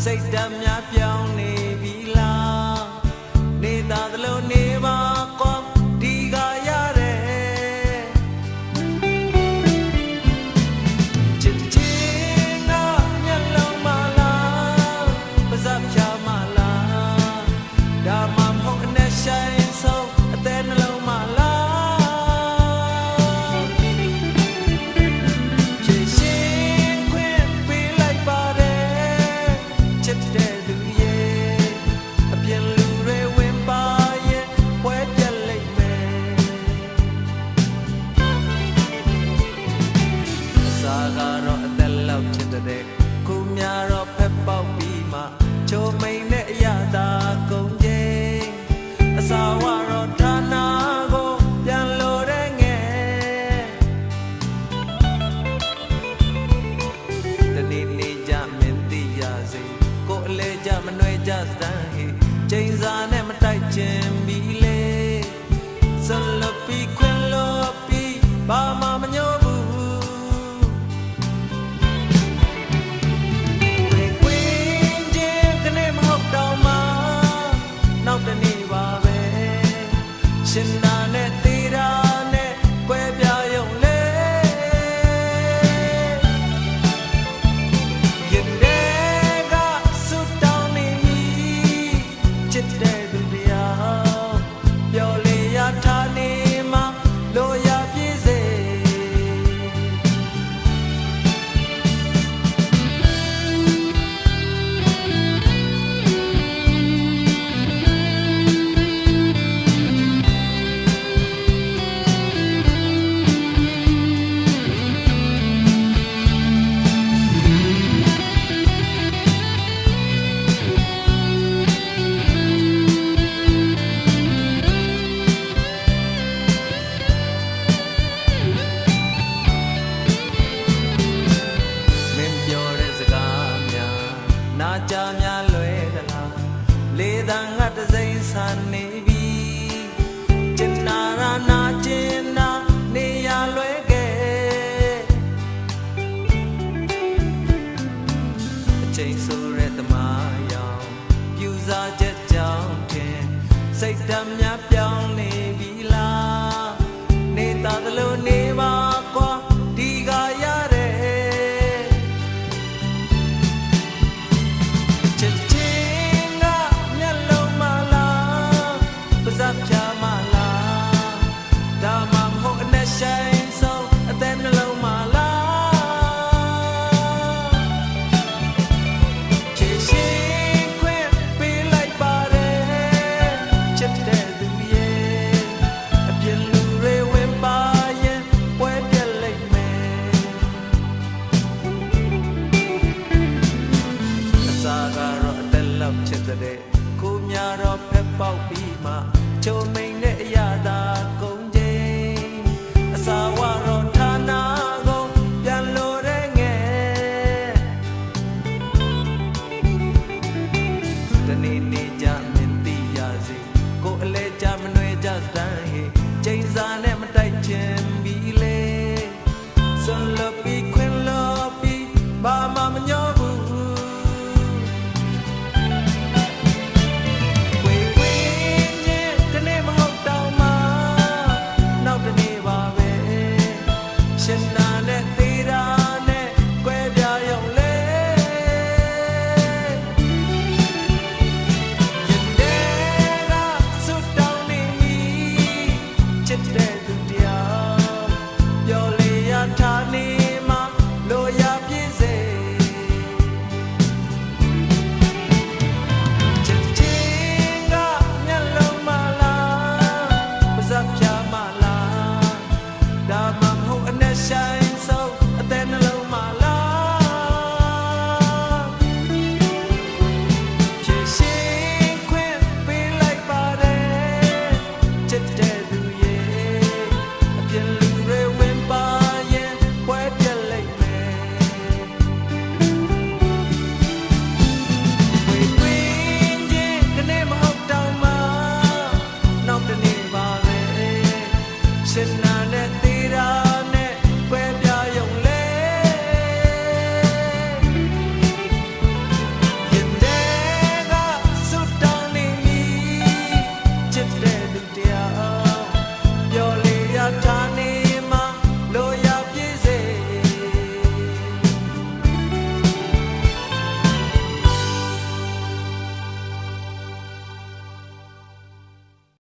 စိတ်ဓာတ်များပြောင်းနေပြီလားနေတာသလိုနေပါကွာဒီကရတယ်ချစ်ချင်းကမျက်လုံးမလားပါးစပ်ဖြာမလားဒါမှမဟုတ်အနဲ့ဆိုင်ဆုံးအသေးနှလုံးမလားချစ်ရှင်ခွင့်ပေးလိုက်ပါတယ်ချစ်တဲ့သူရဲ့အပြင်လူတွေဝင်ပါရဲ့ပွဲပြက်လိုက်မယ်အစာကတော့အသက်လောက်ချစ်တဲ့ခုများတော့ဖက်ပေါက်ပြီးမှချိုမိန်နဲ့အရသာကုန်ခြင်းအစာဝတော့ဌာနကိုပြန်လို့တဲ့ငယ်တနေ့နေ့ကြမင်းသိရစေကိုအလေကြမနှွေကြစတန်းဟိချိန်စာနဲ့မတိုက်ခြင်းပြီလေဆလပီခွင်လို့ပြီးဘာမှမညို့ဘူးနောက်တနေ့ပါပဲရှင်နာနဲ့တေးတာနဲ့ကွဲပြားရုံလေရင်တွေကစွတ်တောင်းနေပြီချစ်တဲ့သူတရားပျော်လေရထားနေမှလိုရပြည့်စေနာကြများလွယ်သလားလေတန်ငတ်တစိမ့်ဆန်နေပြီကျင်နာရနာကျင်နာနေရလွယ်ခဲ့အချိန်ဆိုရဲသမားရောင်ပြူစားချက်ကြောင့်တင်စိတ်ဓာတ်များပြောင်းနေပြီလားနေတာသလိုနေပါကွာဒီကရတယ်ဖြာမလားဒါမှမဟုတ်အနဲ့ဆိုင်ဆုံးအသက်နှလုံးမလားချစ်ရှင်ခွင့်ပေးလိုက်ပါတယ်ချစ်တဲ့သူရဲ့အပြင်လူတွေဝင်ပါရင်ပွဲပြက်လိုက်မယ်အစာကတော့အသက်လောက်ချစ်တဲ့ကိုများတော့ဖက်ပေါက်ပြီးမှချိုမိန်နဲ့အရသာကုန်ခြင်းအစာဝတော့ဌာနကိုပြန်လို့တဲ့ငယ်တနေ့နေ့ကြ